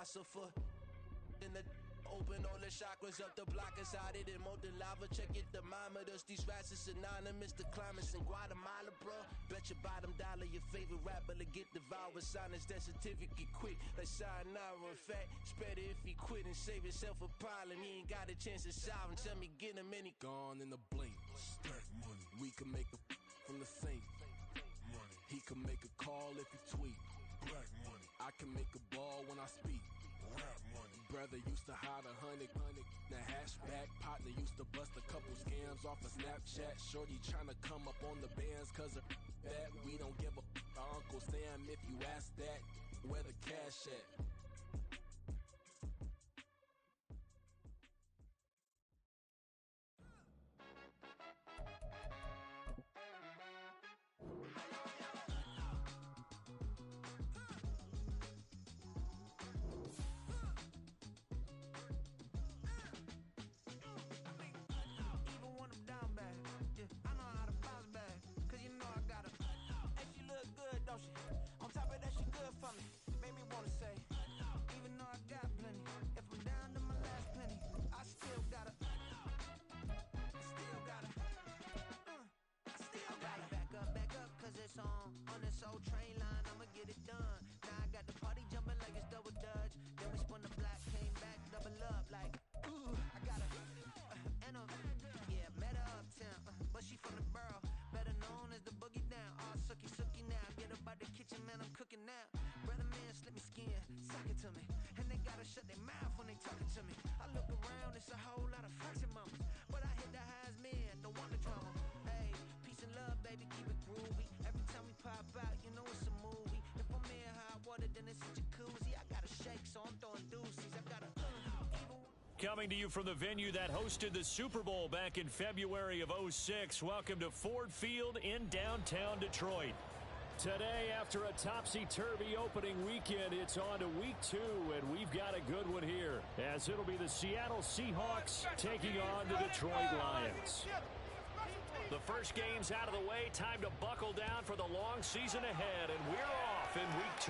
philosopher. In the open all the chakras up the block is hotted and molten lava. Check your thermometers. These rats is synonymous to climates in Guatemala, bro. Bet your bottom dollar your favorite rapper to get devoured. Sign his death certificate quick like sayonara. In fact, it's better if he quit and save himself a problem. He ain't got a chance to solve him. Tell me get him any gone in a blink. Stack money. We can make a from the same money. He can make a call if he tweet. Black money. I can make a ball when I speak. Rap money. Brother used to hide 100. The hashback partner used to bust a couple scams off of Snapchat. Shorty tryna come up on the bands cause of that. We don't give a Uncle Sam if you ask that. Where the cash at? On this old train line, I'ma get it done. Now I got the party jumping like it's double dutch. Then we spun the block, came back, double up like, ooh, I got a, and yeah, met her uptown, but she from the borough, better known as the boogie down. All sookie now, get up out the kitchen, man, I'm cooking now. Brother man, slip me skin, suck it to me, and they gotta shut their mouth when they talking to me. I look around, it's a whole lot of fraction mamas, but I hit the highs, man, don't want the drama. Hey, peace and love, baby, keep it groovy. Every time we pop out, you know it's a movie. If I'm in hot water, then it's a jacuzzi. I gotta shake, so I'm throwing deuces. I gotta Coming to you from the venue that hosted the Super Bowl back in February of '06. Welcome to Ford Field in downtown Detroit. Today, after a topsy-turvy opening weekend, it's on to Week 2, and we've got a good one here, as it'll be the Seattle Seahawks taking on the Detroit Lions. The first game's out of the way. Time to buckle down for the long season ahead, and we're off in Week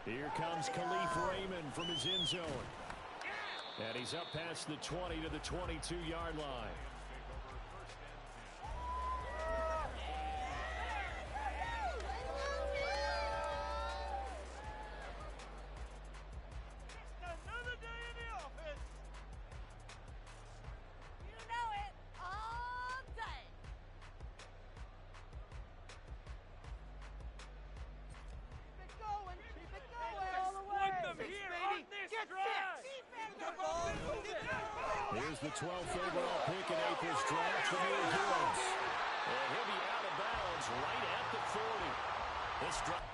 2. Here comes Khalif Raymond from his end zone. And he's up past the 20 to the 22-yard line. Here's the 12th overall pick in April's draft from your Heroes. And he'll be out of bounds right at the 40. This drive.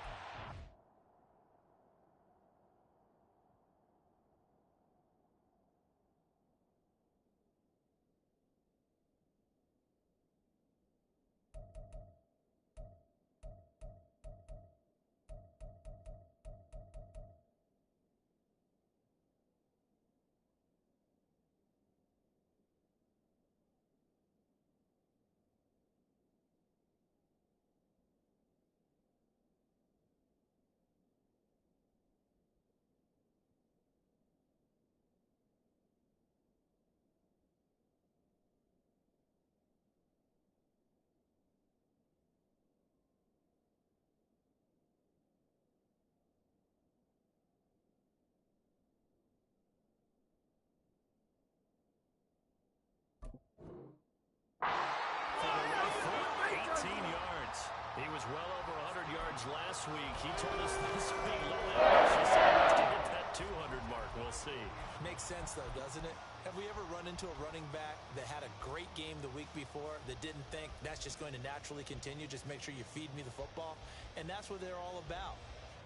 He was well over 100 yards last week. He told us this week low ambitious to hit that 200 mark. We'll see. Makes sense, though, doesn't it? Have we ever run into a running back that had a great game the week before that didn't think that's just going to naturally continue? Just make sure you feed me the football. And that's what they're all about.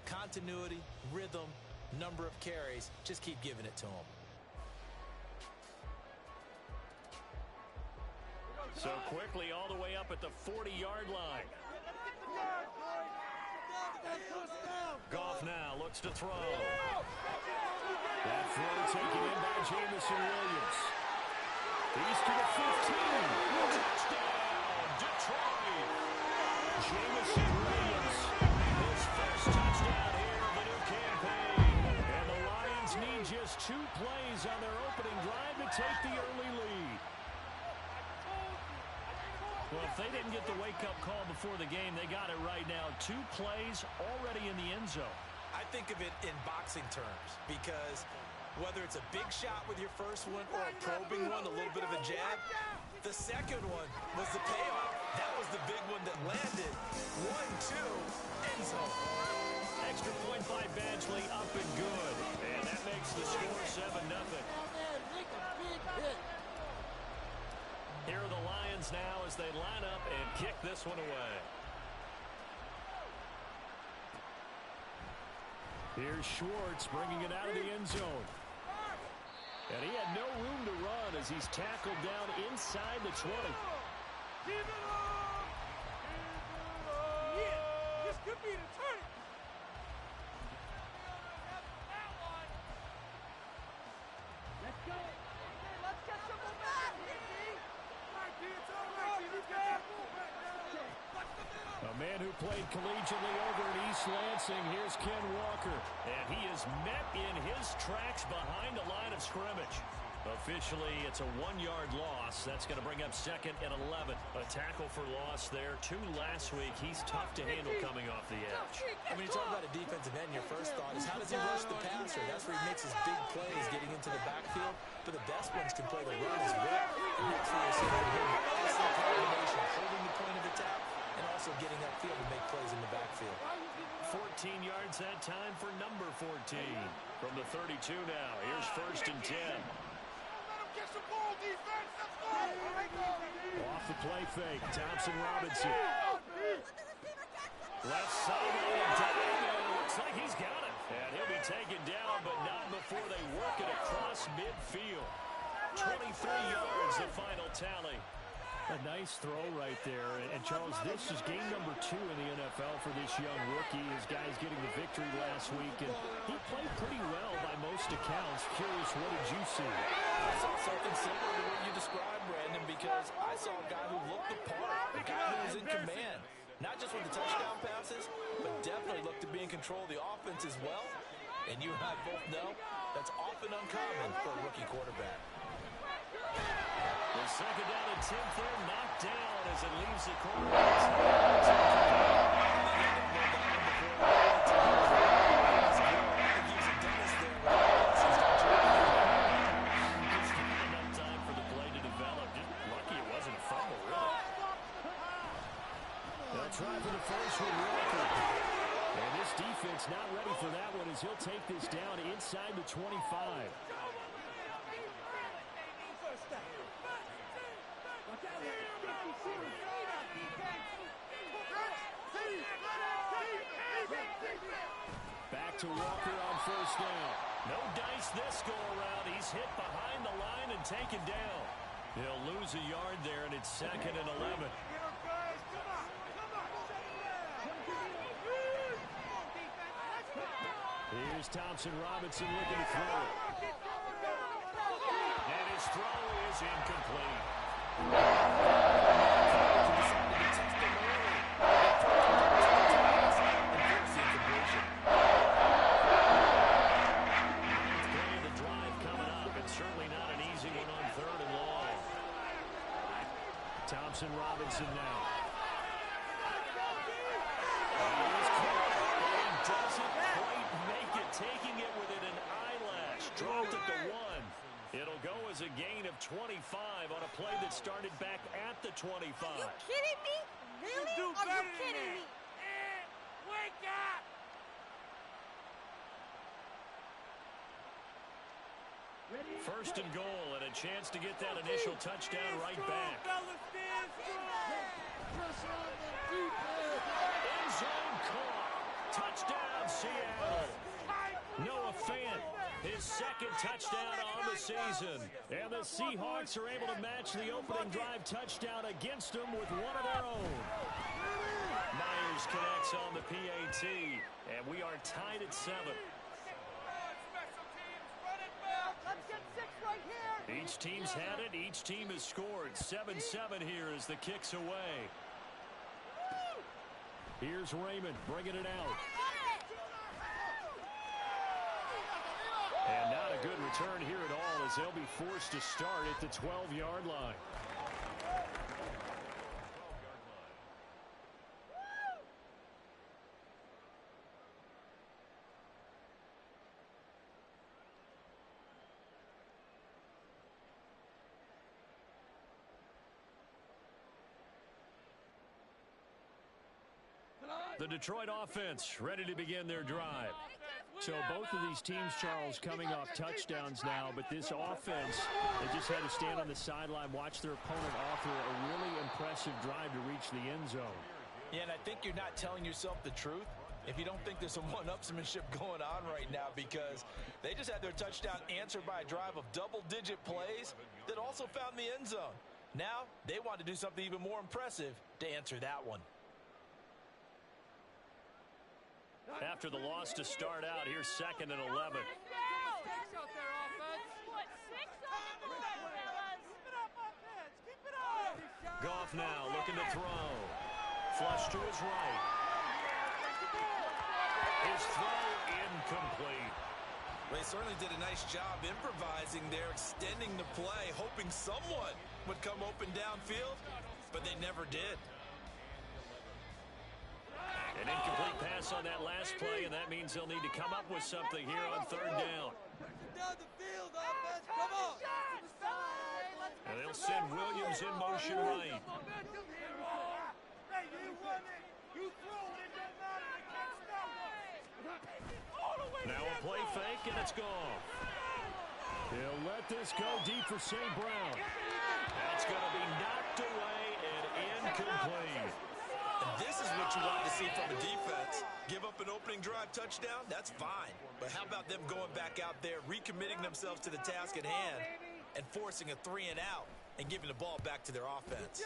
Continuity, rhythm, number of carries. Just keep giving it to them. So quickly all the way up at the 40-yard line. Goff now looks to throw. That throw taken in by Jameson Williams. He's to the 15. Touchdown, Detroit. Jameson Williams, his first touchdown here of the new campaign. 2 plays on their opening drive to take the early lead. Well, if they didn't get the wake-up call before the game, they got it right now. 2 plays already in the end zone. I think of it in boxing terms because whether it's a big shot with your first one or a probing one, a little bit of a jab, the second one was the payoff. That was the big one that landed. 1-2, end zone. Extra point by Badgley, up and good. And that makes the score 7-0. Here are the Lions now as they line up and kick this one away. Here's Schwartz bringing it out of the end zone. And he had no room to run as he's tackled down inside the 20. Keep it up! Yeah, this could be the turning. Let's go. Let's get some momentum here, D. A man who played collegiately over in East Lansing, here's Ken Walker. And he is met in his tracks behind the line of scrimmage. Officially, it's a 1-yard loss. That's going to bring up 2nd and 11. A tackle for loss there. 2 last week. He's tough to handle coming off the edge. And when you talk about a defensive end, your first thought is how does he rush the passer? That's where he makes his big plays getting into the backfield. But the best ones can play the run as well. And that's where you're seeing him. Excellent combination, holding the point of attack and also getting upfield to make plays in the backfield. 14 yards that time for number 14. From the 32 now. Here's 1st and 10. Get some ball defense. Let's go. Off the play fake. Thompson Robinson. Left sideline and down. And it looks like he's got it. And he'll be taken down, but not before they work it across midfield. 23 yards, the final tally. A nice throw right there. And Charles, this is game number 2 in the NFL for this young rookie. His guys getting the victory last week, and he played pretty well by most accounts. Curious, what did you see? I saw something similar to what you described, Brandon, because I saw a guy who looked the part, a guy who was in command. Not just with the touchdown passes, but definitely looked to be in control of the offense as well. And you and I both know that's often uncommon for a rookie quarterback. The 2nd down and 10th there, knocked down as it leaves the corner. Enough time for the play to develop. Just lucky it wasn't a fumble, really. They'll try for the first with Walker. And this defense not ready for that one as he'll take this down inside the 25. Back to Walker on 1st down. No dice this go around. He's hit behind the line and taken down. He'll lose a yard there, and it's 2nd and 11. Here's Thompson Robinson looking to throw it. And his throw is incomplete. Thompson Robinson now. He doesn't quite make it, taking it within an eyelash. Dropped it to 1. It'll go as a gain of 25 on a play that started back at the 25. Are you kidding me? Really? Are you kidding me? Wake up! First and goal, and a chance to get that initial touchdown right back. End zone caught. Touchdown, Seattle. Noah Fant, his 2nd touchdown on the season. And the Seahawks are able to match the opening drive touchdown against them with one of their own. Myers connects on the PAT, and we are tied at 7. Each team's had it. Each team has scored. 7-7 here as the kick's away. Here's Raymond bringing it out. And not a good return here at all as they'll be forced to start at the 12-yard line. The Detroit offense ready to begin their drive. So both of these teams, Charles, coming off touchdowns now, but this offense, they just had to stand on the sideline, watch their opponent offer a really impressive drive to reach the end zone. Yeah, and I think you're not telling yourself the truth if you don't think there's some one-upsmanship going on right now, because they just had their touchdown answered by a drive of double-digit plays that also found the end zone. Now they want to do something even more impressive to answer that one. After the loss to start out, here's 2nd and 11. Goff now looking to throw. Flush to his right. His throw incomplete. They certainly did a nice job improvising there, extending the play, hoping someone would come open downfield, but they never did. An incomplete pass on that last play, and that means they'll need to come up with something here on 3rd down. Down the field, offense. Come on. And they'll send Williams in motion right. Now a play fake, and it's gone. He'll let this go deep for St. Brown. That's going to be knocked away and incomplete. And this is what you want to see from a defense. Give up an opening drive touchdown, that's fine. But how about them going back out there, recommitting themselves to the task at hand, and forcing a 3-and-out and giving the ball back to their offense.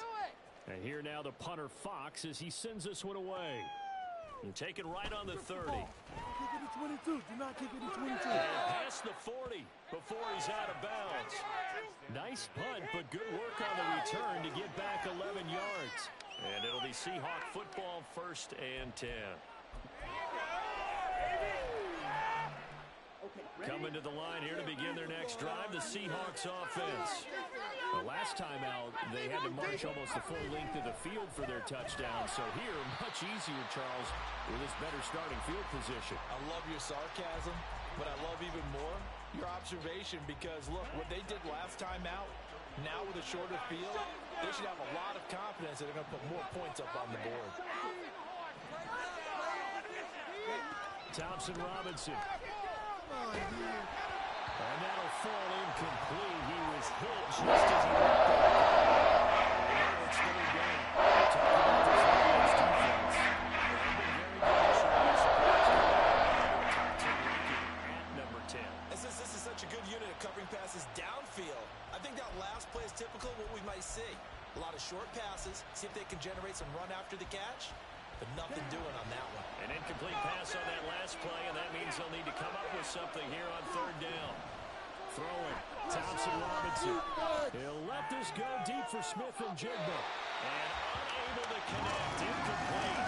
And here now the punter Fox as he sends this one away. And taken right on the 30. Kick it to 22. Do not kick it to 22. Past the 40 before he's out of bounds. Nice punt, but good work on the return to get back 11 yards. And it'll be Seahawk football, 1st and 10. Coming to the line here to begin their next drive, the Seahawks offense. The last time out, they had to march almost the full length of the field for their touchdown. So here, much easier, Charles, with this better starting field position. I love your sarcasm, but I love even more your observation, because, look, what they did last time out, now with a shorter field, they should have a lot of confidence that they're going to put more points up on the board. Thompson Robinson. And that'll fall incomplete. He was hit just as he went back. Now it's 3rd down. Talk about this Lions defense. They've been very good. Top 10 ranking at number 10. Since this is such a good unit of covering passes downfield, I think that last play is typical of what we might see. A lot of short passes, see if they can generate some run after the catch, but nothing doing on that one. An incomplete pass on that last play, and that means they'll need to come up with something here on 3rd down. Throwing, Thompson Robinson. He'll let this go deep for Smith and Jigba. And unable to connect, incomplete.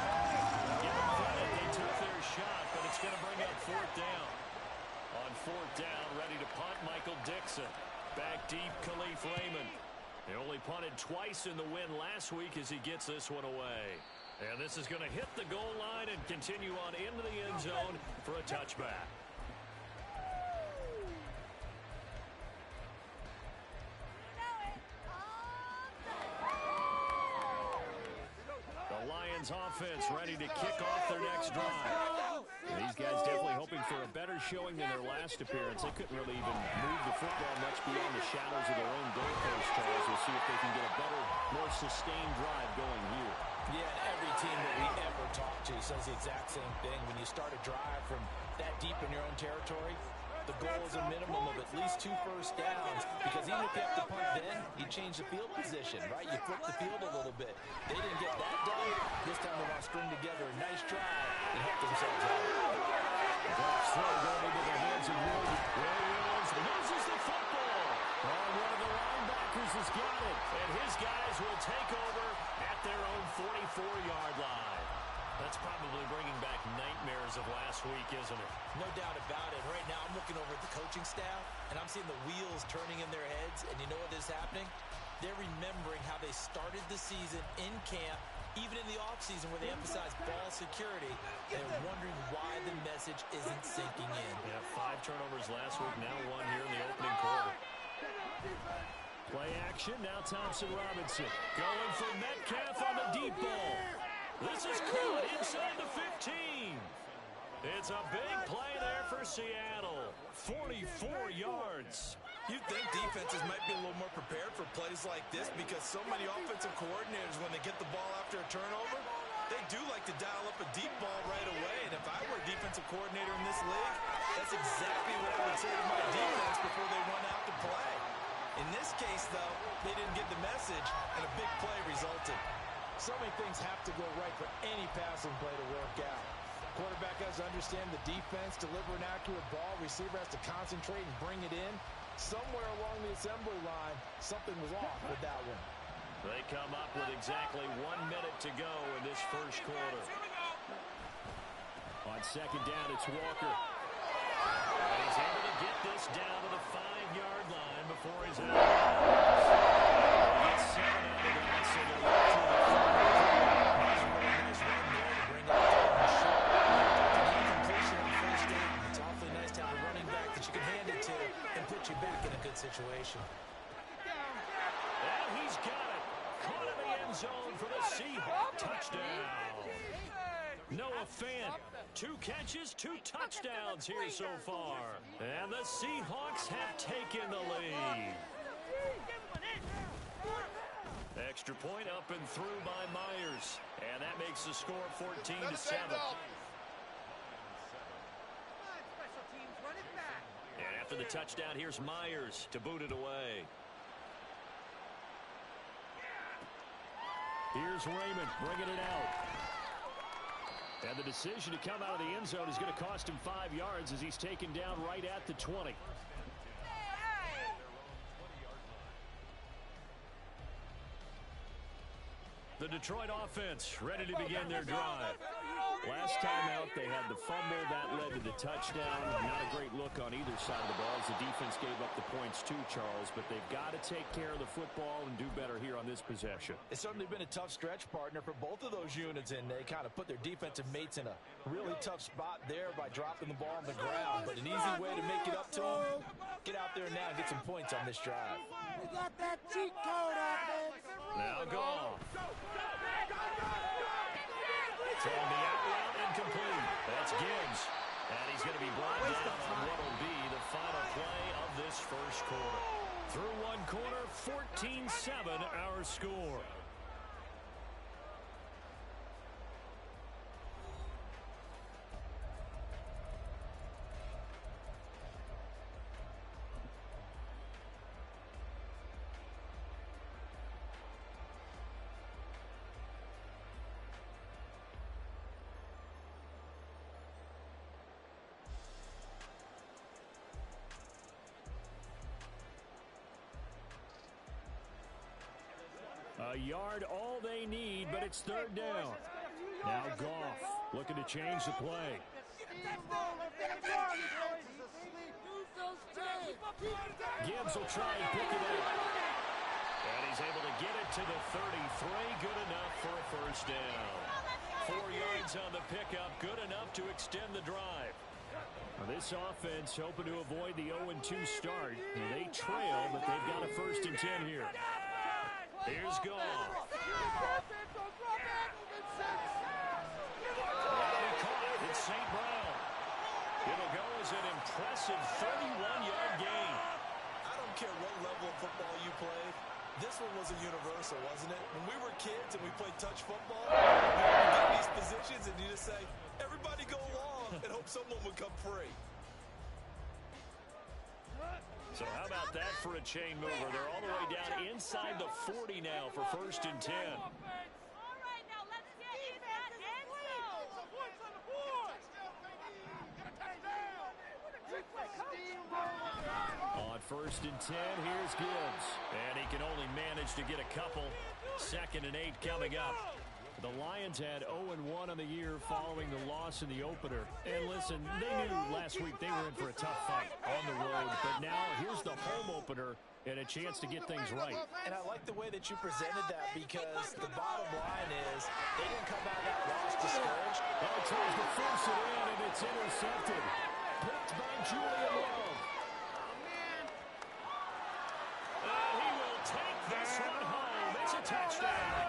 Give them credit, they took their shot, but it's going to bring up 4th down. On 4th down, ready to punt, Michael Dixon. Back deep, Khalif Raymond. He only punted twice in the win last week as he gets this one away. And this is going to hit the goal line and continue on into the end zone for a touchback. The Lions offense ready to kick off their next drive. These guys definitely hoping for a better showing than their last appearance. They couldn't really even move the football much beyond the shadows of their own goalpost, Charles. We'll see if they can get a better, more sustained drive going here. Yeah, and every team that we ever talk to says the exact same thing. When you start a drive from that deep in your own territory, the goal is a minimum of at least 2 first downs, because even if you have to punt then, you change the field position, right? You flip the field a little bit. They didn't get that done. This time they want to string together a nice drive and help themselves out. Last throw going into the hands of Williams. Williams loses the football. And one of the linebackers has got it. And his guys will take over at their own 44-yard line. That's probably bringing back nightmares of last week, isn't it? No doubt about it. Right now, I'm looking looking over at the coaching staff, and I'm seeing the wheels turning in their heads, and you know what is happening? They're remembering how they started the season in camp, even in the offseason where they emphasized ball security, and they're wondering why the message isn't sinking in. Yeah, 5 turnovers last week, now 1 here in the opening quarter. Play action, now Thompson Robinson. Going for Metcalf on the deep ball. This is caught inside the 15. It's a big play there for Seattle. 44 yards. You'd think defenses might be a little more prepared for plays like this because so many offensive coordinators, when they get the ball after a turnover, they do like to dial up a deep ball right away. And if I were a defensive coordinator in this league, that's exactly what I would say to my defense before they run out to play. In this case, though, they didn't get the message, and a big play resulted. So many things have to go right for any passing play to work out. Quarterback has to understand the defense, deliver an accurate ball. Receiver has to concentrate and bring it in. Somewhere along the assembly line, something was off with that one. They come up with exactly 1 minute to go in this first quarter. On second down, it's Walker. And he's able to get this down to the 5-yard line before he's out. Gets 7 out of that, so they're up to the 5. That's a really nice run there to bring up the short. An incompletion on first down. It's awfully nice to have a running back that you can hand it to and put you back in a good situation. And he's got it. Caught in the end zone for the Seahawks touchdown. Noah Fant, 2 catches, 2 touchdowns here so far. And the Seahawks have taken the lead. Extra point up and through by Myers. And that makes the score 14-7. And after the touchdown, here's Myers to boot it away. Here's Raymond bringing it out. And the decision to come out of the end zone is going to cost him 5 yards as he's taken down right at the 20. The Detroit offense ready to begin their drive. Last time out, they had the fumble. That led to the touchdown. Not a great look on either side of the ball as the defense gave up the points too, Charles. But they've got to take care of the football and do better here on this possession. It's certainly been a tough stretch, partner, for both of those units, and they kind of put their defensive mates in a really tough spot there by dropping the ball on the ground. But an easy way to make it up to them, get out there now and get some points on this drive. We got that cheat code offense. Now Goff. From the out route, incomplete. That's Gibbs. And he's going to be brought down on what will be the final play of this first quarter. Through one quarter, 14-7 our score. A yard all they need, but it's third down. Now Goff looking to change the play. Gibbs will try and pick it up. And he's able to get it to the 33. Good enough for a first down. 4 yards on the pickup. Good enough to extend the drive. This offense hoping to avoid the 0-2 start. They trail, but they've got a 1st and 10 here. Here's Goff. It's St. Brown. It'll go as an impressive 31-yard gain. I don't care what level of football you played. This one was a universal, wasn't it? When we were kids and we played touch football, we would get these positions and you just say, everybody go along and hope someone would come free. So how about that for a chain mover? They're all the way down inside the 40 now for 1st and 10. On 1st and 10, here's Gibbs. And he can only manage to get a couple. 2nd and 8 coming up. The Lions had 0-1 on the year following the loss in the opener. And listen, they knew last week they were in for a tough fight on the road. But now here's the home opener and a chance to get things right. And I like the way that you presented that because the bottom line is they didn't come out of that loss discouraged. Tries to force it in, and it's intercepted. Picked by Julian Love. He will take this one home. It's a touchdown.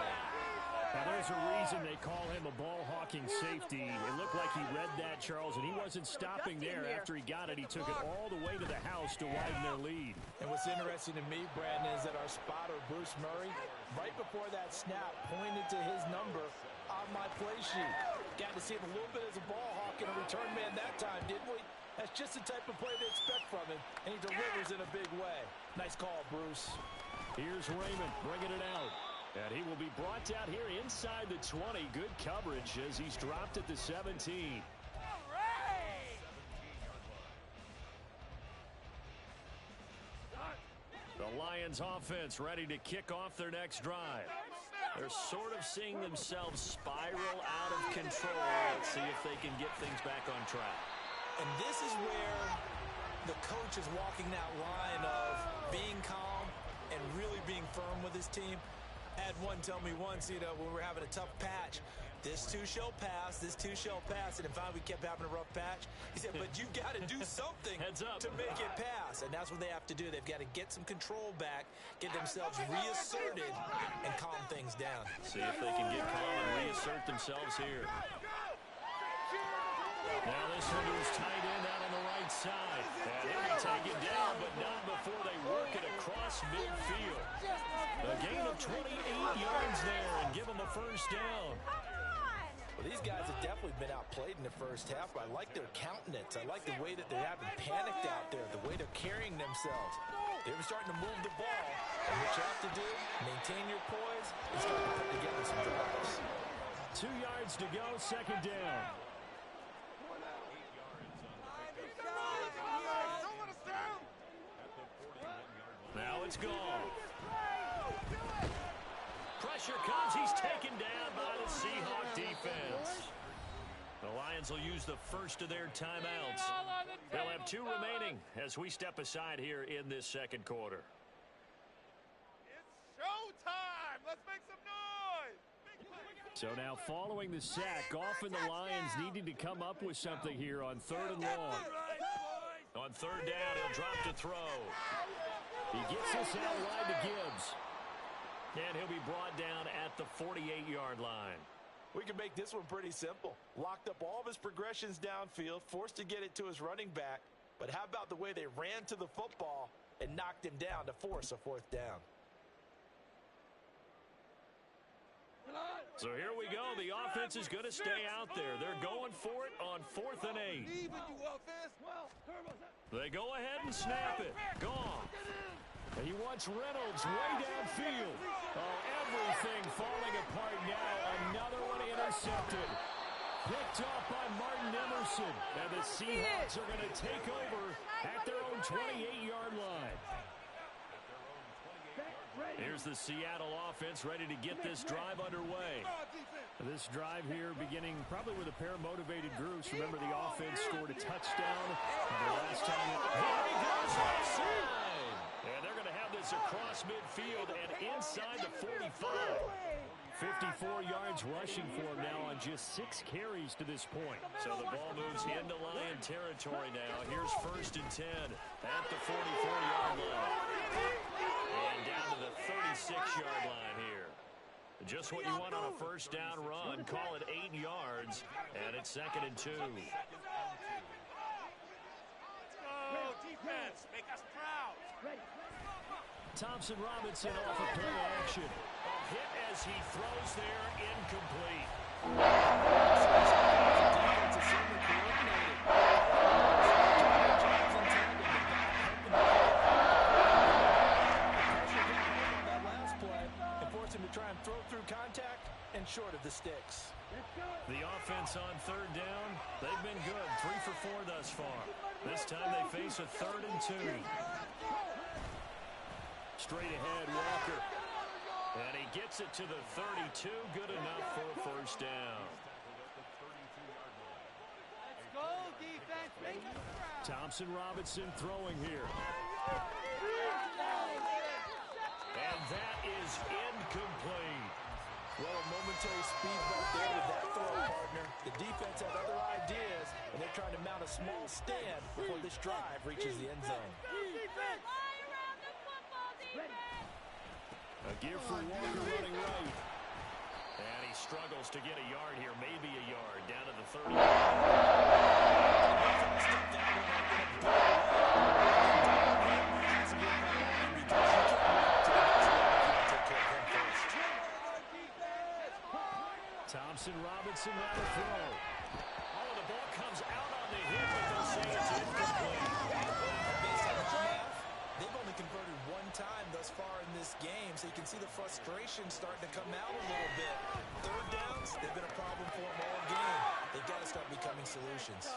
Now, there's a reason they call him a ball-hawking safety. It looked like he read that, Charles, and he wasn't stopping there. After he got it, he took it all the way to the house to widen their lead. And what's interesting to me, Brandon, is that our spotter, Bruce Murray, right before that snap, pointed to his number on my play sheet. Got to see him a little bit as a ball hawk and a return man that time, didn't we? That's just the type of play they expect from him, and he delivers in a big way. Nice call, Bruce. Here's Raymond bringing it out. And he will be brought down here inside the 20. Good coverage as he's dropped at the 17. The Lions offense ready to kick off their next drive. They're sort of seeing themselves spiral out of control. Let's see if they can get things back on track. And this is where the coach is walking that line of being calm and really being firm with his team. I had one tell me once, when we were having a tough patch, this too shall pass, this too shall pass. And finally we kept having a rough patch. He said, but you've got to do something to make it pass. And that's what they have to do. They've got to get some control back, get themselves reasserted, and calm things down. See if they can get calm and reassert themselves here. Now this one is tight end out on the right side. And he'll be taken down, but not before they work it across midfield. A gain of 28 yards there and give them a first down. Well, these guys have definitely been outplayed in the first half, but I like their countenance. I like the way that they haven't panicked out there, the way they're carrying themselves. They were starting to move the ball. And what you have to do, maintain your poise, and start to put together some drives. 2 yards to go, second down. Now it's gone. Pressure comes. He's taken down by the Seahawks defense. The Lions will use the first of their timeouts. They'll have 2 remaining as we step aside here in this second quarter. It's showtime. Let's make some noise. So now following the sack, often the Lions needing to come up with something here on 3rd and long. On 3rd down, he'll drop to throw. He gets this out wide to Gibbs. And he'll be brought down at the 48-yard line. We can make this one pretty simple. Locked up all of his progressions downfield, forced to get it to his running back. But how about the way they ran to the football and knocked him down to force a 4th down? So here we go. The offense is going to stay out there. They're going for it on 4th and 8. They go ahead and snap it. Gone. And he wants Reynolds way downfield. Oh, everything falling apart now. Another one intercepted. Picked off by Martin Emerson. And the Seahawks are going to take over at their own 28-yard line. Here's the Seattle offense ready to get this drive underway. This drive here beginning probably with a pair of motivated groups. Remember, the offense scored a touchdown the last time. There he goes left side. And they're going to have this across midfield and inside the 45. 54 yards rushing for him now on just 6 carries to this point. So the ball moves into Lion territory now. Here's 1st and 10 at the 44-yard line. And down to the 36-yard line here. Just what you want on a first down run. Call it 8 yards, and it's 2nd and 2. Oh, defense, make us proud. Thompson Robinson off a play action. A hit as he throws there, incomplete. Try and throw through contact and short of the sticks. The offense on 3rd down, they've been good. 3 for 4 thus far. This time they face a 3rd and 2. Straight ahead, Walker. And he gets it to the 32. Good enough for a first down. Let's go, defense. Make it proud. Thompson Robinson throwing here. And that is incomplete. Well, a momentary speed bump there with that throw, partner. The defense had other ideas, and they're trying to mount a small stand before this drive reaches the end zone. A give for Walker running right. And he struggles to get a yard here, maybe a yard, down to the 30. Thompson Robinson on the throw. Oh, the ball comes out on the hit, but they'll say it's incomplete. They've only converted one time thus far in this game, so you can see the frustration starting to come out a little bit. Third downs, they've been a problem for them all game. They've got to start becoming solutions.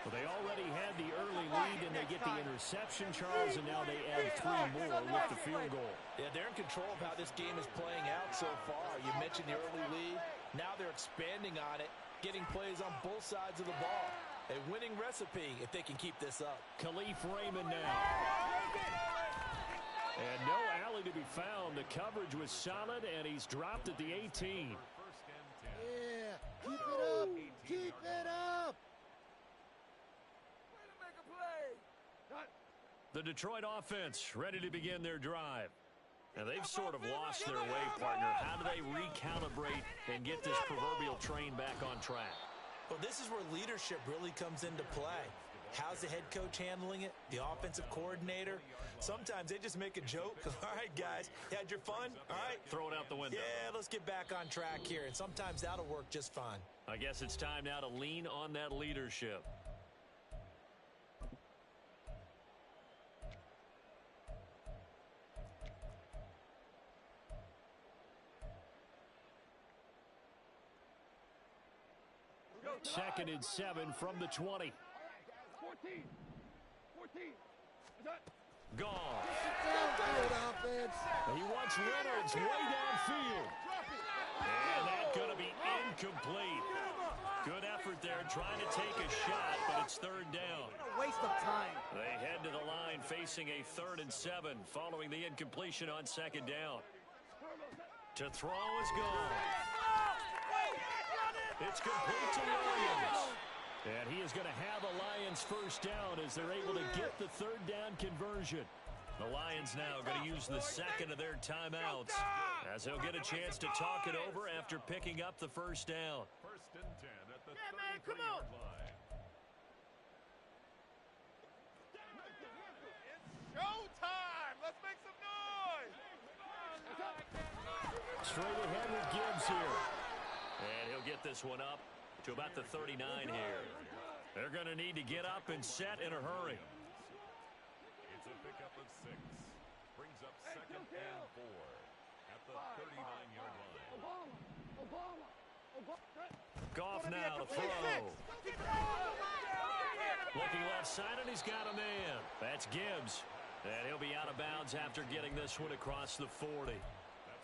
Well, they already had the early lead, and they get the interception, Charles, and now they add 3 more with the field goal. Yeah, they're in control of how this game is playing out so far. You mentioned the early lead. Now they're expanding on it, getting plays on both sides of the ball. A winning recipe if they can keep this up. Khalif Raymond now. And no alley to be found. The coverage was solid, and he's dropped at the 18. Yeah, keep it up. Keep it up. The Detroit offense ready to begin their drive. And they've sort of lost their way, partner. How do they recalibrate and get this proverbial train back on track? Well, this is where leadership really comes into play. How's the head coach handling it? The offensive coordinator? Sometimes they just make a joke. All right, guys, you had your fun? All right. Throw it out the window. Yeah, let's get back on track here. And sometimes that'll work just fine. I guess it's time now to lean on that leadership. Second and 7 from the 20. 14. Gone. Good offense. He wants Reynolds way downfield. And that's going to be incomplete. Good effort there trying to take a shot, but it's third down. A waste of time. They head to the line facing a 3rd and 7 following the incompletion on second down. To throw is gone. It's complete to Williams. And he is going to have a Lions first down as they're able to get the 3rd down conversion. The Lions now going to use the second of their timeouts as they'll get a chance to talk it over after picking up the first down. 1st and 10 at the 33-yard line. It's showtime! Let's make some noise! Straight ahead with Gibbs here. And he'll get this one up to about the 39 here. They're going to need to get up and set in a hurry. It's a pickup of 6. Brings up 2nd and 4 at the 39-yard line. Goff now to throw. Looking left side, and he's got a man. That's Gibbs. And he'll be out of bounds after getting this one across the 40.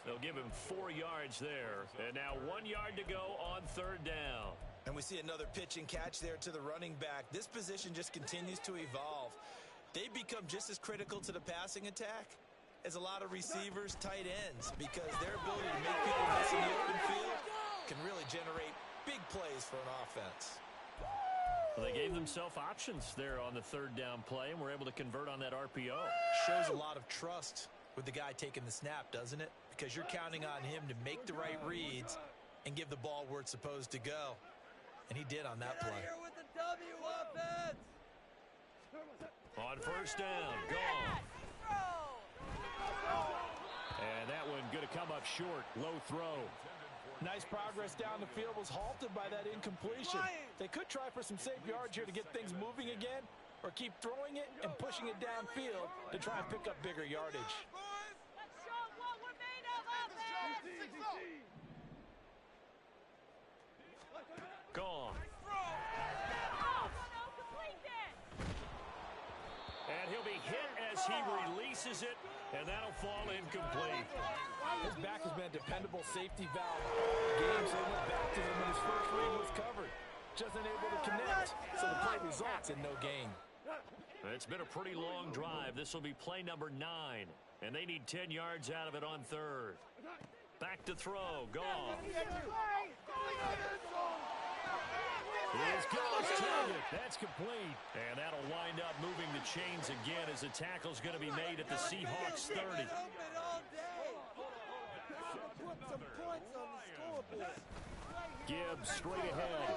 They'll give him 4 yards there. And now 1 yard to go on 3rd down. And we see another pitch and catch there to the running back. This position just continues to evolve. They become just as critical to the passing attack as a lot of receivers, tight ends, because their ability to make people miss in the open field can really generate big plays for an offense. Well, they gave themselves options there on the 3rd down play, and were able to convert on that RPO. Shows a lot of trust with the guy taking the snap, doesn't it? Because you're counting on him to make the right reads and give the ball where it's supposed to go. And he did on that play. With the W offense. On 1st down, gone. And that one going to come up short. Low throw. Nice progress down the field was halted by that incompletion. They could try for some safe yards here to get things moving again, or keep throwing it and pushing it downfield to try and pick up bigger yardage. Let's show what we're made of, offense. Gone. And he'll be hit as he releases it And that'll fall incomplete. His back has been a dependable safety valve all game, so he went back to him when his first read was covered. Just unable to connect, so the play results in no gain. It's been a pretty long drive. This will be play number 9, and they need 10 yards out of it on third. Back to throw. Goff. Here's Goff's target. That's complete. And that'll wind up moving the chains again as the tackle's going to be made at the Seahawks 30. Gibbs straight ahead.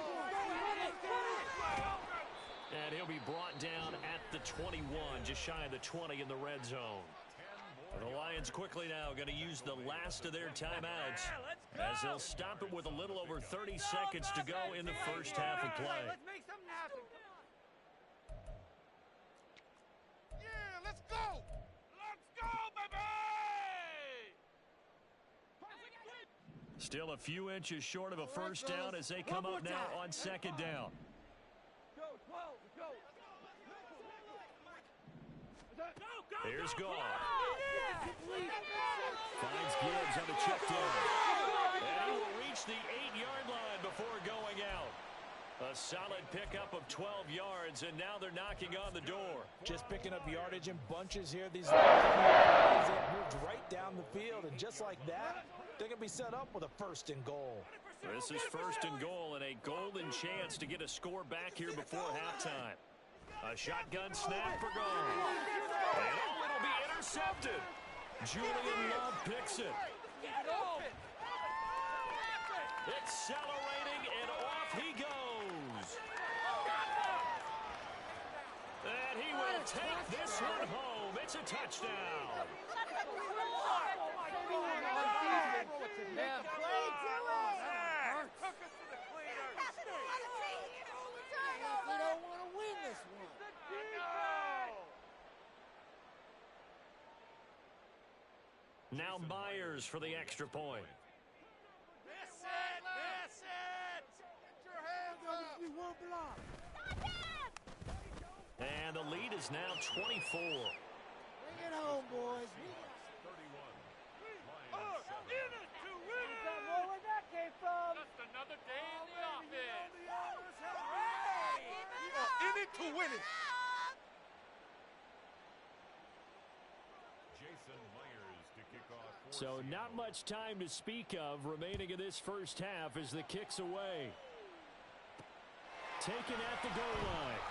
And he'll be brought down at the 21, just shy of the 20 in the red zone. The Lions quickly now going to use the last of their timeouts as they'll stop it with a little over 30 seconds to go in the first half of play. Let's make something happen. Yeah, let's go. Let's go, baby. Still a few inches short of a first down as they come up now on second down. Here's Goff. Finds Gibbs on the check down. And he will reach the 8-yard line before going out. A solid pickup of 12 yards, and now they're knocking on the door. Just picking up yardage in bunches here. These guys have moved right down the field, and just like that, they're going to be set up with a 1st and goal. This is 1st and goal and a golden chance to get a score back here before halftime. A shotgun snap for Goff. And it'll be intercepted. Julian Love picks it. Accelerating, and off he goes. And he will take this one home. It's a touchdown. Now Myers for the extra point. Miss it! Miss it! Get your hands up! We won't block. And the lead is now 24. Bring it home, boys. In it to win it! Where that came from? Just another day in the office. In it to win it. So not much time to speak of remaining in this first half as the kick's away. Taken at the goal line.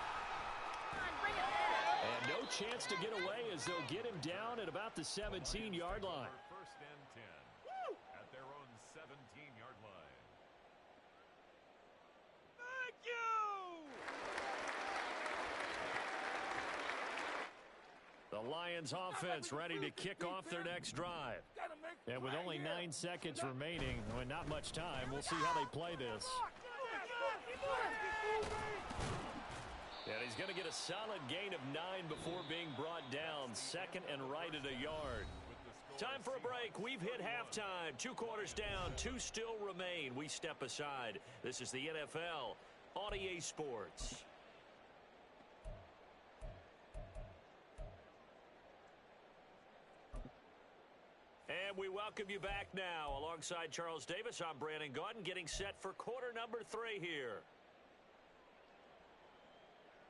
And no chance to get away as they'll get him down at about the 17-yard line. First and 10 at their own 17-yard line. Thank you! The Lions offense ready to kick off their next drive. And with only 9 seconds remaining, and not much time, we'll see how they play this. And he's going to get a solid gain of 9 before being brought down. 2nd and right at a yard. Time for a break. We've hit halftime. 2 quarters down. 2 still remain. We step aside. This is the NFL on EA Sports. And we welcome you back now. Alongside Charles Davis, I'm Brandon Gaudin, getting set for quarter number 3 here.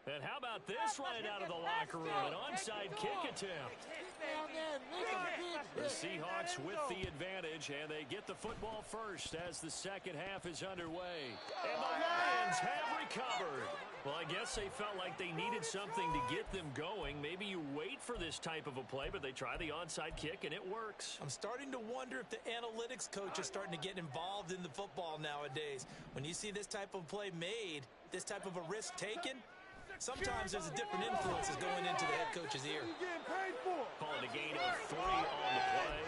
And how about this right out of the locker room? An onside kick attempt. The Seahawks with the advantage, and they get the football first as the second half is underway. And the Lions have recovered. Well, I guess they felt like they needed something to get them going. Maybe you wait for this type of a play, but they try the onside kick, and it works. I'm starting to wonder if the analytics coach is starting to get involved in the football nowadays. When you see this type of play made, this type of a risk taken, sometimes there's a different influences going into the head coach's ear. Calling a gain of 3 on the play,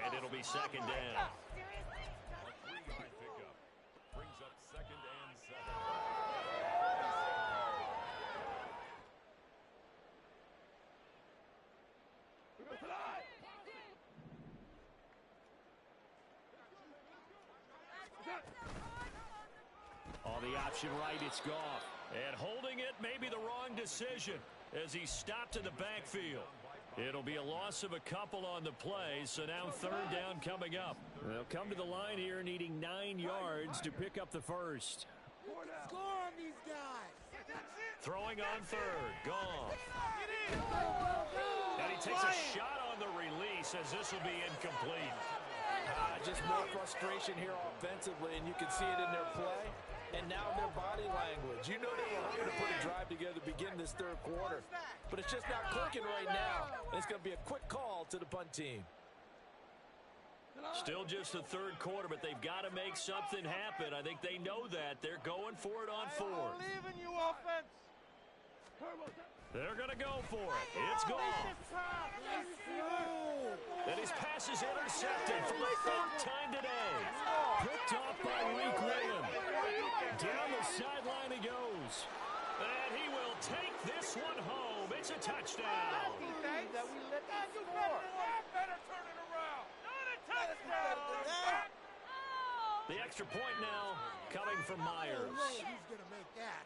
and it'll be second down. A 3-yard pickup brings up 2nd and 7. On the option right, it's Goff. And holding it may be the wrong decision as he's stopped in the backfield. It'll be a loss of a couple on the play, so now third down coming up. They'll come to the line here needing 9 yards to pick up the first. Score on these guys. Throwing on third. Goff. And he takes a shot on the release as this will be incomplete. Just more frustration here offensively, and you can see it in their play and now in their body language. You know they were hoping to put a drive together to begin this third quarter, but it's just not clicking right now, and it's going to be a quick call to the punt team. Still just the third quarter, but they've got to make something happen. I think they know that. They're going for it on fourth. You offense. They're going to go for it. It's gone. And his pass is intercepted for the third time today. Picked off by Week2. Down the sideline he goes. And he will take this one home. It's a touchdown. The extra point now coming from Myers. He's going to make that.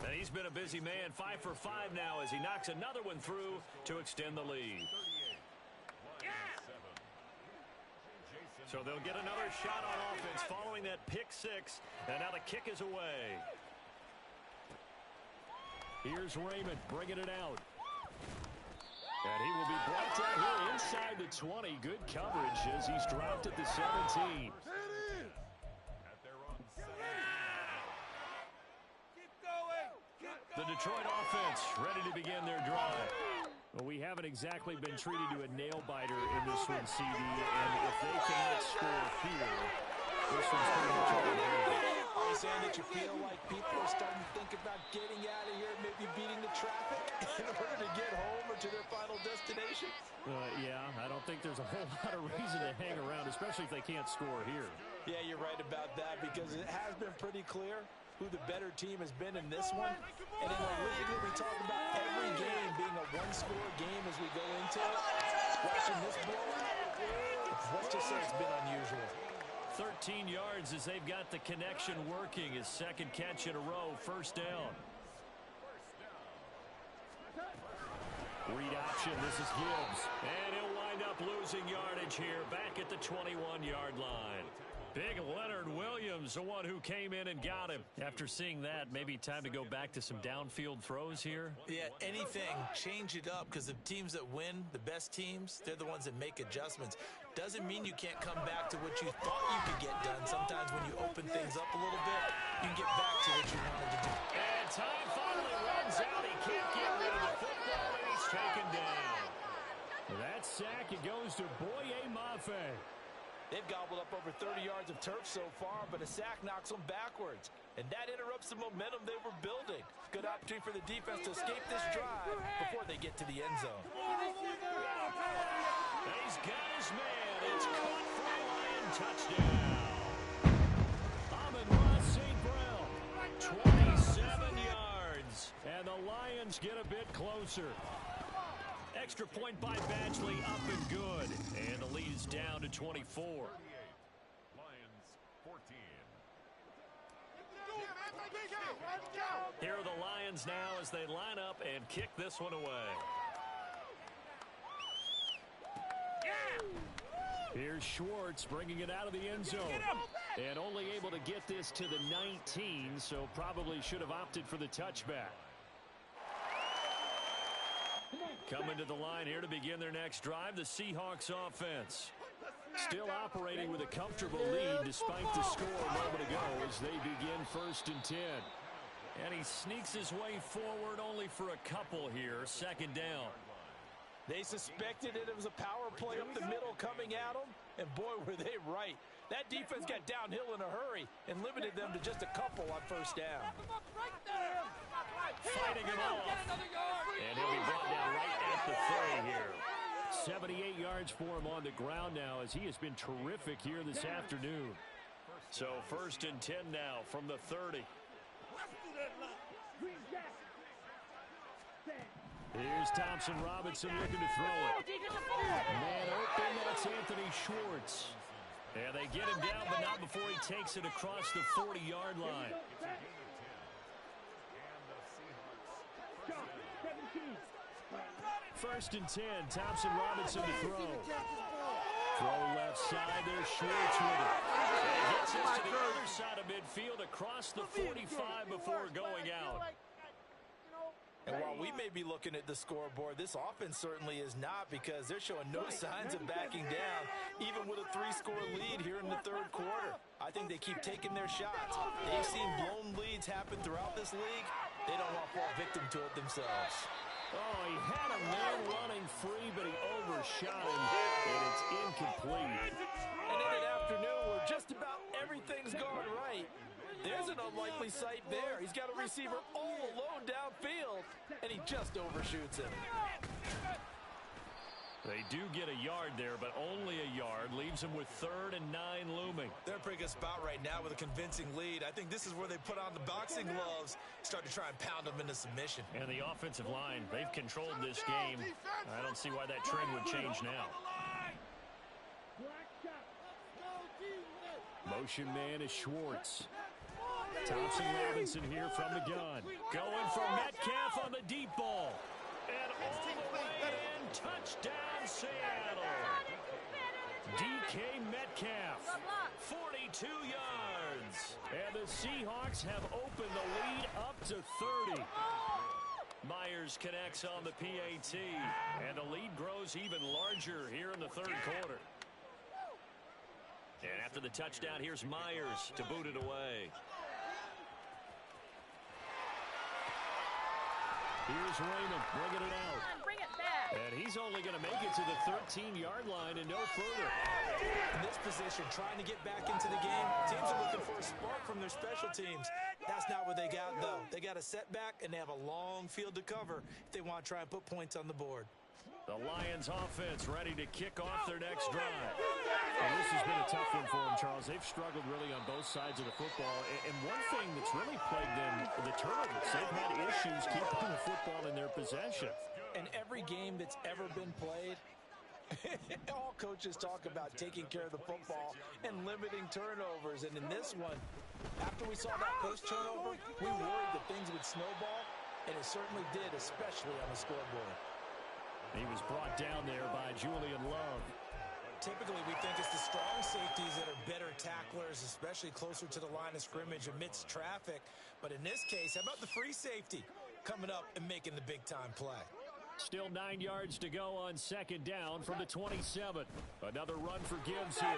And he's been a busy man, 5 for 5 now as he knocks another one through to extend the lead. So they'll get another shot on offense following that pick six, and now the kick is away. Here's Raymond bringing it out. And he will be brought down here inside the 20. Good coverage as he's dropped at the 17. The Detroit offense ready to begin their drive. Well, we haven't exactly been treated to a nail-biter in this one, CD, and if they cannot score here, this one's pretty much over. Are you saying that you feel like people are starting to think about getting out of here, maybe beating the traffic in order to get home or to their final destination? Yeah, I don't think there's a whole lot of reason to hang around, especially if they can't score here. Yeah, you're right about that because it has been pretty clear who the better team has been in this one. And in a league that we talk about every game being a one-score game as we go into it, watching this blowout, let's just say it's been unusual. 13 yards as they've got the connection working. His second catch in a row, first down. Read option, this is Gibbs. And he'll wind up losing yardage here, back at the 21-yard line. Big Leonard Williams, the one who came in and got him. After seeing that, maybe time to go back to some downfield throws here. Yeah, anything. Change it up because the teams that win, the best teams, they're the ones that make adjustments. Doesn't mean you can't come back to what you thought you could get done. Sometimes when you open things up a little bit, you can get back to what you wanted to do. And time finally runs out. He can't get rid of the football, and he's taken down. That sack, it goes to Boye Mafe. They've gobbled up over 30 yards of turf so far, but a sack knocks them backwards. And that interrupts the momentum they were building. Good opportunity for the defense to escape this drive before they get to the end zone. He's got his man. It's caught for a Lion touchdown. Amon-Ra St. Brown, 27 yards. And the Lions get a bit closer. Extra point by Badgley, up and good. And the lead is down to 24. Lions 14. Here are the Lions now as they line up and kick this one away. Here's Schwartz bringing it out of the end zone. And only able to get this to the 19, so probably should have opted for the touchback. Coming to the line here to begin their next drive, the Seahawks offense. Still operating with a comfortable lead despite the score a moment ago as they begin 1st and 10. And he sneaks his way forward only for a couple here, second down. They suspected it was a power play up the middle coming at them, and boy, were they right. That defense got downhill in a hurry and limited them to just a couple on first down. Fighting him off. And he'll be brought down right at the 30 here. 78 yards for him on the ground now as he has been terrific here this afternoon. So 1st and 10 now from the 30. Here's Thompson Robinson looking to throw it. Man open, that's Anthony Schwartz. And they get him down, but not before he takes it across the 40-yard line. First and 10, Thompson Robinson to throw. Throw left side, there's Schwartz with it. And he gets us to the other side of midfield across the 45 before going out. And while we may be looking at the scoreboard, this offense certainly is not, because they're showing no signs of backing down, even with a 3-score lead here in the third quarter. I think they keep taking their shots. They've seen blown leads happen throughout this league. They don't want to fall victim to it themselves. Oh, he had a man running free, but he overshot him, and it's incomplete. And in an afternoon where just about everything's gone right, there's an unlikely sight there. He's got a receiver all alone downfield, and he just overshoots him. They do get a yard there, but only a yard. Leaves them with 3rd and 9 looming. They're a pretty good spot right now with a convincing lead. I think this is where they put on the boxing gloves, start to try and pound them into submission. And the offensive line, they've controlled this game. I don't see why that trend would change now. Motion man is Schwartz. Thompson Robinson here from the gun. Going for Metcalf on the deep ball. And all the way in, touchdown Seattle. DK Metcalf, 42 yards. And the Seahawks have opened the lead up to 30. Myers connects on the PAT. And the lead grows even larger here in the third quarter. And after the touchdown, here's Myers to boot it away. Here's Raymond bringing it out. Bring it back. And he's only going to make it to the 13-yard line and no further. In this position, trying to get back into the game, teams are looking for a spark from their special teams. That's not what they got, though. They got a setback, and they have a long field to cover if they want to try and put points on the board. The Lions offense ready to kick off their next drive. And this has been a tough one for them, Charles. They've struggled really on both sides of the football. And one thing that's really plagued them, the turnovers. They've had issues keeping the football in their possession. In every game that's ever been played, all coaches talk about taking care of the football and limiting turnovers. And in this one, after we saw that first turnover, we worried that things would snowball, and it certainly did, especially on the scoreboard. He was brought down there by Julian Love. Typically, we think it's the strong safeties that are better tacklers, especially closer to the line of scrimmage amidst traffic. But in this case, how about the free safety coming up and making the big-time play? Still 9 yards to go on second down from the 27. Another run for Gibbs here.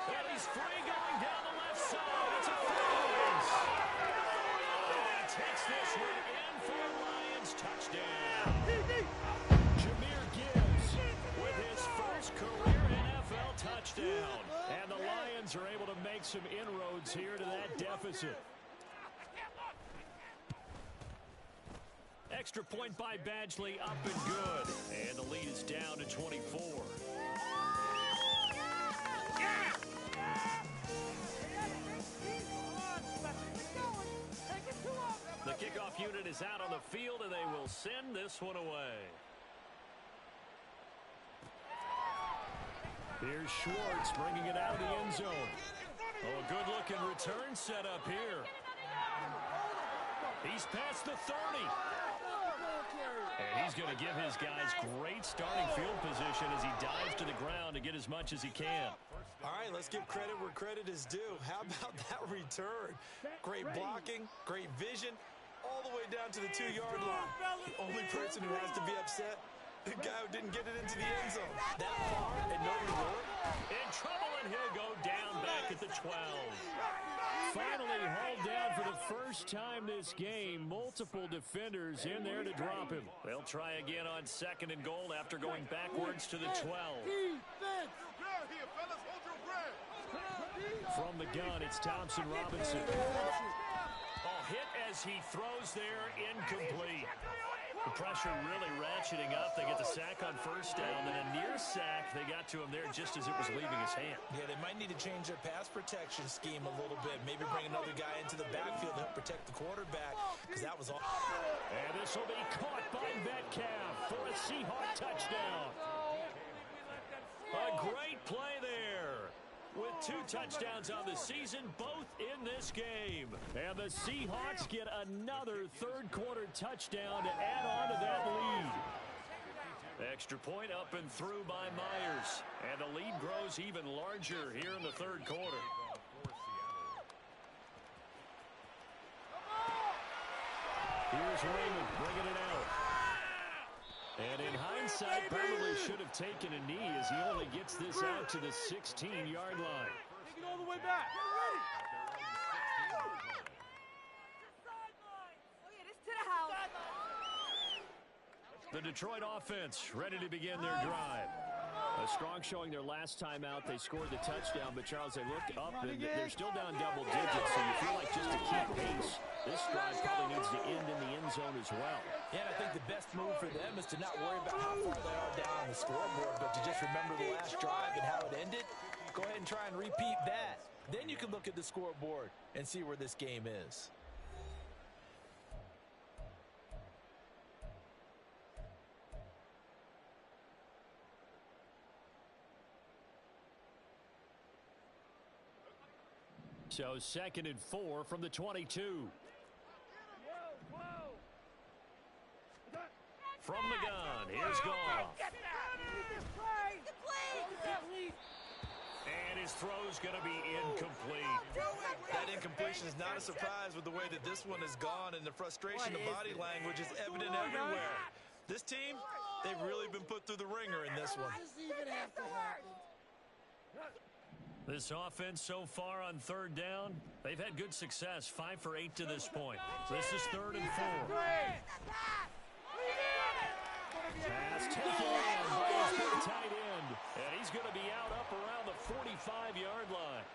And he's free going down the left side. It's a Lions. And takes this one in for a Lions touchdown. Jahmyr Gibbs with his first career NFL touchdown. And the Lions are able to make some inroads here to that deficit. Extra point by Badgley, up and good. And the lead is down to 24. The kickoff unit is out on the field, and they will send this one away. Here's Schwartz bringing it out of the end zone. Oh, a good-looking return set up here. He's past the 30. And he's going to give his guys great starting field position as he dives to the ground to get as much as he can. All right, let's give credit where credit is due. How about that return? Great blocking, great vision, all the way down to the 2-yard line. The only person who has to be upset, the guy who didn't get it into the end zone. That far and no reward. In trouble, and he'll go down back at the 12. Finally hauled down for the first time this game. Multiple defenders in there to drop him. They'll try again on second and goal after going backwards to the 12. From the gun, it's Thompson Robinson. Oh, hit as he throws there, incomplete. The pressure really ratcheting up. They get the sack on first down, then a near sack. They got to him there just as it was leaving his hand. Yeah, they might need to change their pass protection scheme a little bit. Maybe bring another guy into the backfield to help protect the quarterback, because that was all. And this will be caught by Metcalf for a Seahawk touchdown. A great play there. with 2 touchdowns on the season, both in this game. And the Seahawks get another third-quarter touchdown to add on to that lead. Extra point up and through by Myers. And the lead grows even larger here in the third quarter. Here's Raymond bringing it out. And in hindsight, probably should have taken a knee as he only gets this out to the 16-yard line. Take it all the way back. The Detroit offense ready to begin their drive. A strong showing their last time out. They scored the touchdown, but Charles, they look up and they're still down double digits, so you feel like just to keep pace, this drive probably needs to end in the end zone as well. Yeah, and I think the best move for them is to not worry about how far they are down on the scoreboard, but to just remember the last drive and how it ended. Go ahead and try and repeat that. Then you can look at the scoreboard and see where this game is. So 2nd and 4 from the 22. From the gun, here's Goff. And his throw's going to be incomplete. That incompletion is not a surprise with the way that this one has gone, and the frustration, the body language is evident everywhere. This team, they've really been put through the ringer in this one. This offense so far on 3rd down, they've had good success, 5 for 8 to this point. This is 3rd and 4. Pass taken in by his big tight end, and he's going to be out up around the 45-yard line.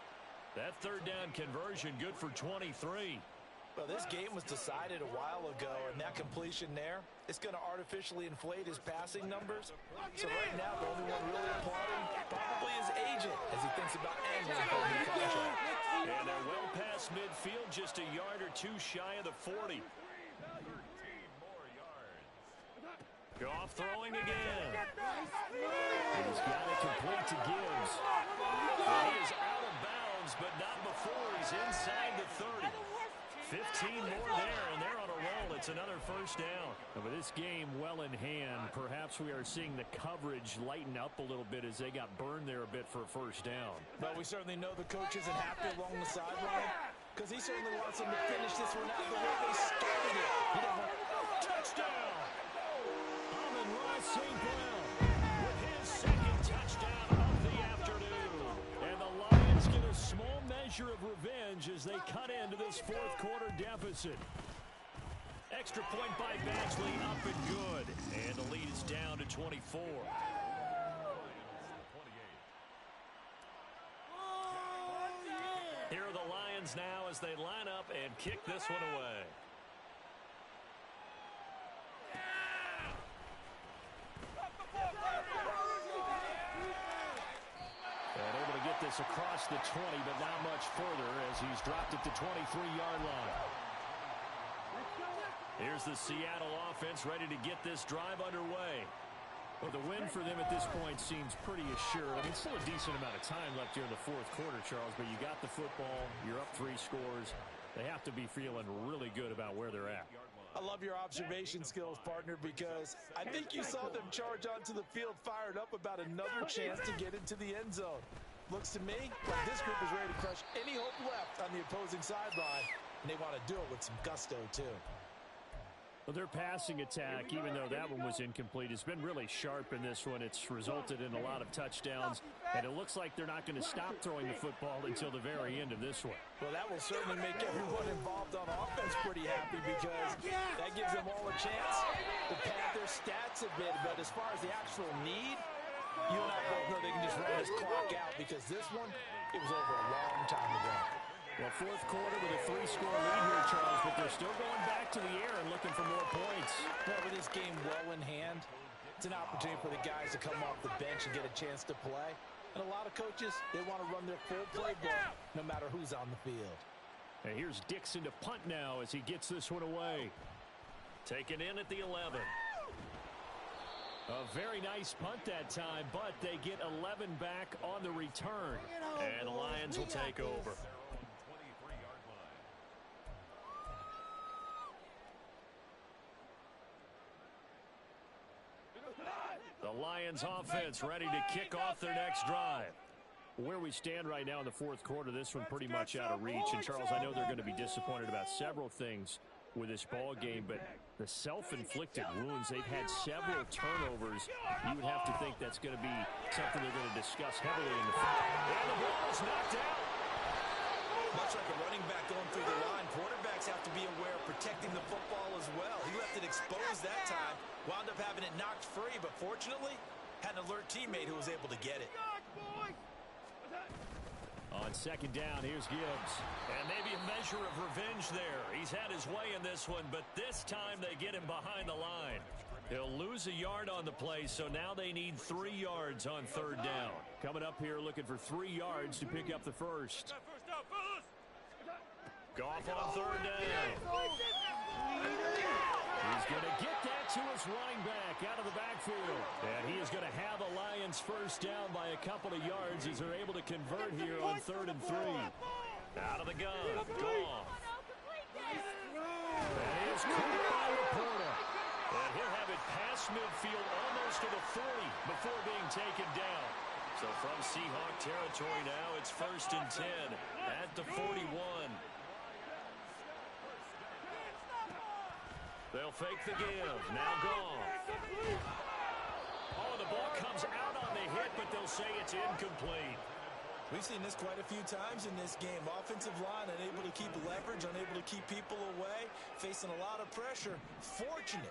That 3rd down conversion good for 23. Well, this game was decided a while ago, and that completion there, it's going to artificially inflate his passing numbers. So right now, the only one really applauding probably his agent as he thinks about angling for a new contract. And they're well past midfield, just a yard or 2 shy of the 40. 13 more yards. Goff throwing again. And he's got it complete to Gibbs. And he is out of bounds, but not before he's inside the 30. 15 more there, and they're on a roll. It's another 1st down. And with this game well in hand, perhaps we are seeing the coverage lighten up a little bit as they got burned there a bit for a 1st down. But we certainly know the coach isn't happy along the sideline because he certainly wants them to finish this one out the way they started it. Touchdown! Amon-Ra St. Brown with his 2nd touchdown of the afternoon. And the Lions get a small measure of revenge as they cut into this 4th quarter deficit. Extra point by Badgley, up and good. And the lead is down to 24. Here are the Lions now as they line up and kick this one away. And able to get this across the 20, but not much further as he's dropped at the 23-yard line. Here's the Seattle offense ready to get this drive underway. Well, the win for them at this point seems pretty assured. I mean, still a decent amount of time left here in the 4th quarter, Charles, but you got the football, you're up 3 scores. They have to be feeling really good about where they're at. I love your observation skills, partner, because I think you saw them charge onto the field fired up about another chance to get into the end zone. Looks to me like this group is ready to crush any hope left on the opposing sideline, and they want to do it with some gusto, too. Well, their passing attack, even though that one was incomplete, has been really sharp in this one. It's resulted in a lot of touchdowns, and it looks like they're not going to stop throwing the football until the very end of this one. Well, that will certainly make everyone involved on offense pretty happy because that gives them all a chance to pad their stats a bit. But as far as the actual need, you and I both know they can just run this clock out because this one, it was over a long time ago. Well, 4th quarter with a 3-score lead here, Charles, but they're still going back to the air and looking for more points. Well, with this game well in hand, it's an opportunity for the guys to come off the bench and get a chance to play. And a lot of coaches, they want to run their full playbook no matter who's on the field. And here's Dixon to punt now as he gets this one away. Taken in at the 11. A very nice punt that time, but they get 11 back on the return. And the Lions will take over. The Lions offense ready to kick off their next drive. Where we stand right now in the fourth quarter, this one pretty much out of reach. And, Charles, I know they're going to be disappointed about several things with this ball game, but the self-inflicted wounds, they've had several turnovers. You would have to think that's going to be something they're going to discuss heavily in the field. And the ball is knocked out. Much like a running back going through the line, quarterbacks have to be aware of protecting the football as well. He left it exposed that time, wound up having it knocked free, but fortunately had an alert teammate who was able to get it. On second down, here's Gibbs. And maybe a measure of revenge there. He's had his way in this one, but this time they get him behind the line. He'll lose a yard on the play, so now they need 3 yards on third down. Coming up here looking for 3 yards to pick up the first. Goff on third down. He's going to get that to his running back out of the backfield. And he is going to have a Lions first down by a couple of yards as they're able to convert here on 3rd and 3. Out of the gun. Goff. That is caught by Laporta. And he'll have it past midfield almost to the 40 before being taken down. So from Seahawk territory now, it's 1st and 10 at the 41. They'll fake the give. Now Goff. Oh, the ball comes out on the hit, but they'll say it's incomplete. We've seen this quite a few times in this game. Offensive line unable to keep leverage, unable to keep people away, facing a lot of pressure. Fortunate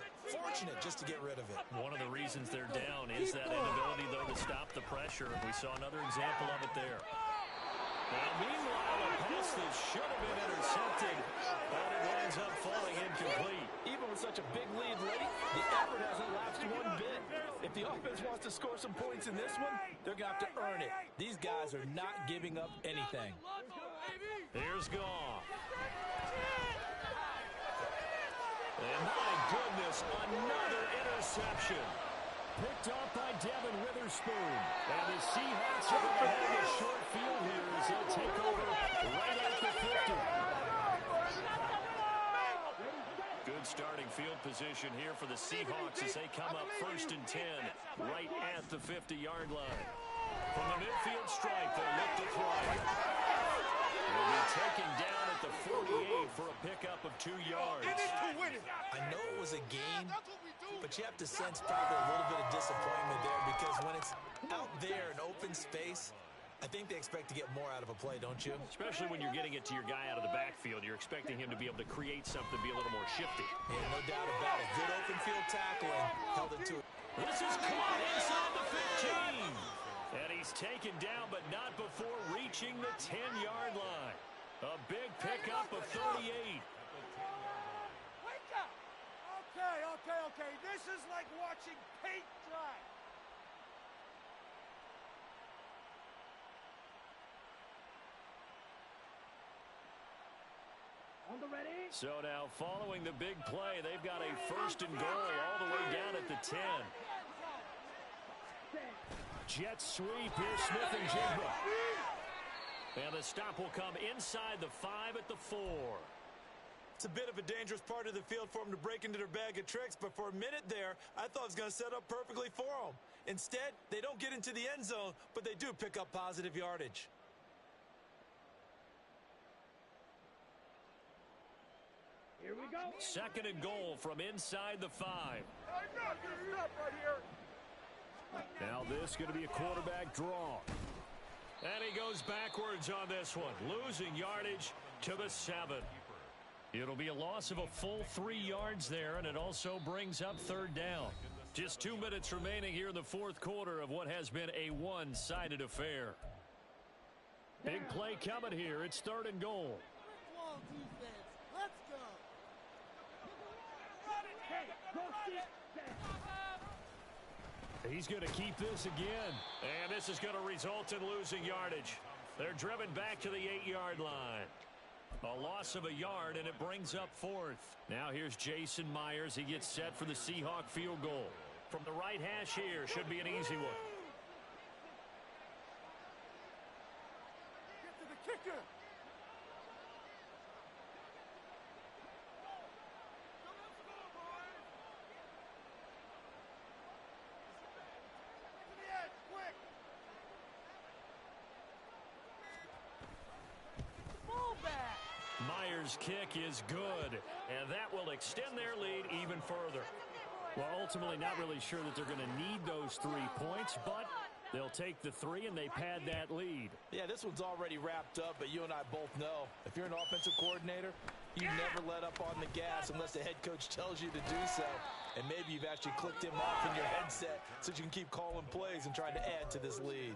just to get rid of it. One of the reasons they're down is that inability, though, to stop the pressure. We saw another example of it there. Now, meanwhile, a pass that should have been intercepted, but it winds up falling incomplete. Even with such a big lead late, the effort hasn't lapsed one bit. If the offense wants to score some points in this one, they're going to have to earn it. These guys are not giving up anything. Here's Goff. And my goodness, another interception. Picked off by Devin Witherspoon. And the Seahawks are going to have a short field here as they'll take over right at the 50. Good starting field position here for the Seahawks as they come up 1st and 10 right at the 50-yard line. From the midfield stripe, they'll look to throw. They'll be taken down at the 48 for a pickup of 2 yards. I know it was a gain, but you have to sense probably a little bit of disappointment there because when it's out there in open space, I think they expect to get more out of a play, don't you? Especially when you're getting it to your guy out of the backfield. You're expecting him to be able to create something, be a little more shifty. Yeah, no doubt about it. Good open field tackling. Held it to it. This is caught inside the 15. And he's taken down, but not before reaching the 10-yard line. A big pickup of 38. Okay. This is like watching paint dry. So now following the big play, they've got a 1st and goal all the way down at the 10. Jet sweep here, Smith-Njigba. And the stop will come inside the 5 at the 4. It's a bit of a dangerous part of the field for them to break into their bag of tricks, but for a minute there, I thought it was going to set up perfectly for them. Instead, they don't get into the end zone, but they do pick up positive yardage. Here we go. 2nd and goal from inside the 5. Now this going to be a quarterback draw. And he goes backwards on this one, losing yardage to the 7. It'll be a loss of a full 3 yards there, and it also brings up 3rd down. Just 2 minutes remaining here in the fourth quarter of what has been a one-sided affair. Big play coming here. It's 3rd and goal. Let's go. He's going to keep this again. And this is going to result in losing yardage. They're driven back to the 8-yard line. A loss of a yard, and it brings up 4th. Now here's Jason Myers. He gets set for the Seahawk field goal. From the right hash here, should be an easy one. Get to the kicker. Myers' kick is good, and that will extend their lead even further. Well, ultimately, not really sure that they're going to need those 3 points, but they'll take the 3 and they pad that lead. Yeah, this one's already wrapped up, but you and I both know if you're an offensive coordinator, you never let up on the gas unless the head coach tells you to do so. And maybe you've actually clicked him off in your headset so you can keep calling plays and trying to add to this lead.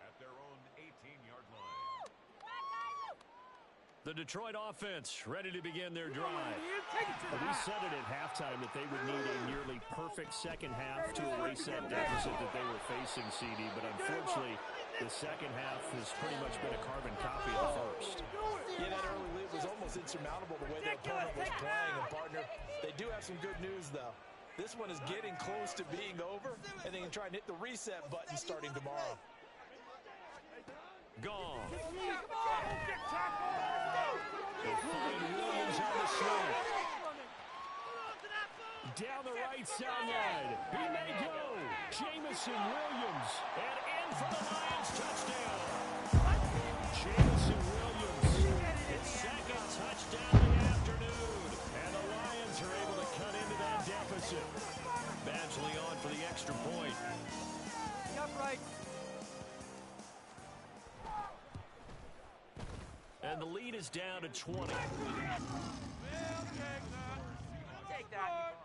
At their own 18-yard line. The Detroit offense ready to begin their drive. We said it at halftime that they would need a nearly perfect second half to erase that deficit that they were facing, CD, but unfortunately, the second half has pretty much been a carbon copy of the first. Yeah, that early lead was almost insurmountable the way their opponent was playing. And, partner, they do have some good news, though. This one is getting close to being over, and they can try and hit the reset button starting tomorrow. Gone. They find Williams on the slant. Down the right sideline. He may go. Jamison Williams. And in for the Lions touchdown. Jamison Williams. His second touchdown of the afternoon. And the Lions are able to cut into that deficit. Badgley on for the extra point. Right. And the lead is down to 20. Take that.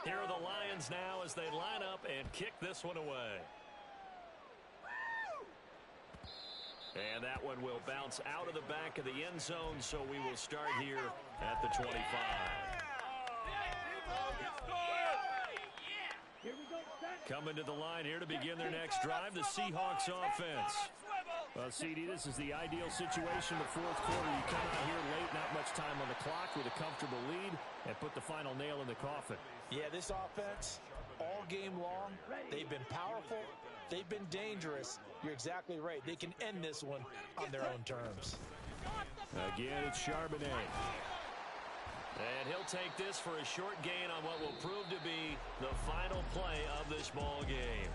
Here are the Lions now as they line up and kick this one away. And that one will bounce out of the back of the end zone, so we will start here at the 25. Coming to the line here to begin their next drive, the Seahawks offense. Well, CD, this is the ideal situation in the fourth quarter. You come out here late, not much time on the clock with a comfortable lead, and put the final nail in the coffin. Yeah, this offense, all game long, they've been powerful, they've been dangerous. You're exactly right. They can end this one on their own terms. Again, it's Charbonnet. And he'll take this for a short gain on what will prove to be the final play of this ball game.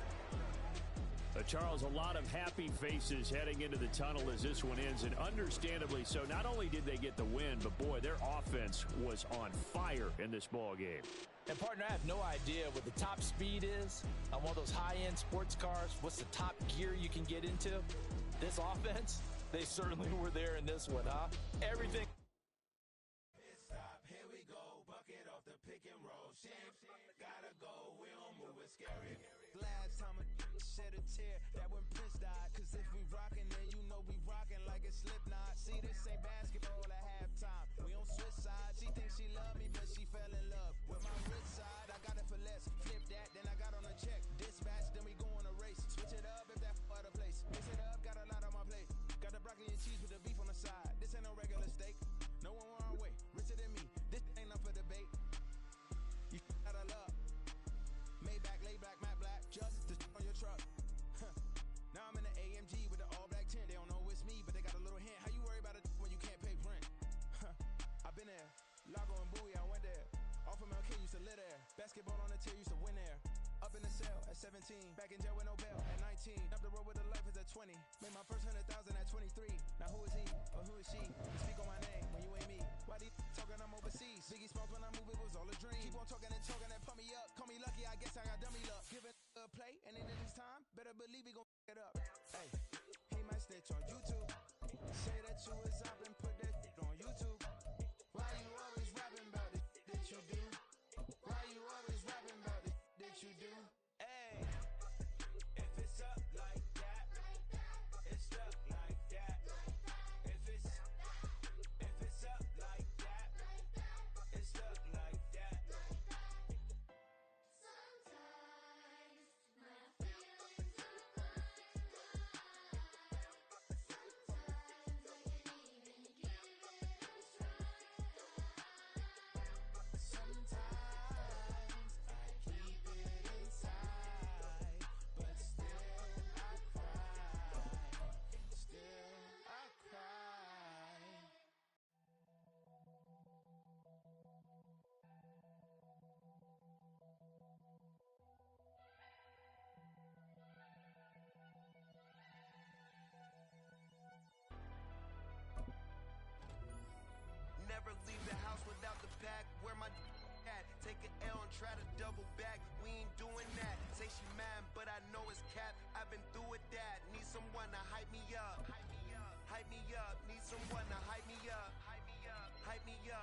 Charles, a lot of happy faces heading into the tunnel as this one ends, and understandably so. Not only did they get the win, but boy, their offense was on fire in this ball game. And partner, I have no idea what the top speed is on one of those high-end sports cars. What's the top gear you can get into? This offense, they certainly were there in this one, huh? Everything. Here we go, bucket off the pick and roll. Shit, gotta go, we don't move it scary. Last time I shed a tear, that when Prince died. Cause if we rockin', then you know we rockin' like a Slipknot. See, this ain't basketball at halftime. We on switch sides. She thinks she love me, but she fell in love with my rich side. I got it for less. Flip that, then I got on a check. Dispatch, then we go on a race. Switch it up if that other place. Mix it up, got a lot on my plate. Got the broccoli and cheese with the beef on the side. This ain't no regular steak. No one on our way. Richer than me. This ain't up for debate. You out of love. Maybach, lay back, matte black. Just to on your truck. Now I'm in the AMG with the all black tint. They don't know it's me, but they got a little hint. How you worry about it when you can't pay rent? I've been there. Lago and Bowie, I went there. Off of MLK, used to live there. Basketball on the tier, used to win there. Up in the cell at 17. Back in jail with no bail at 19. Up the road with the life is at 20. Made my first 100,000 at 23. Now who is he or who is she? You speak on my name when you ain't me. Why do you talking I'm overseas? Biggie Smalls when I move, it was all a dream. Keep on talking and pump me up. Call me lucky, I guess I got dummy luck. Give it a play, and then this time, better believe we gon' it up. Hey, he might snitch on YouTube. Say that you was up and put that shit on YouTube. Why you always rapping about the shit that you do? Why you always rapping about the shit that you do? Hey, if it's up like that, it's stuck like that. If it's up like that, it's stuck like that. Sometimes my feelings are blind. try to double back, we ain't doing that. Say she mad, but I know it's cap. I've been through with that. Need someone to hype me up. Hype me up. Need someone to hype me up.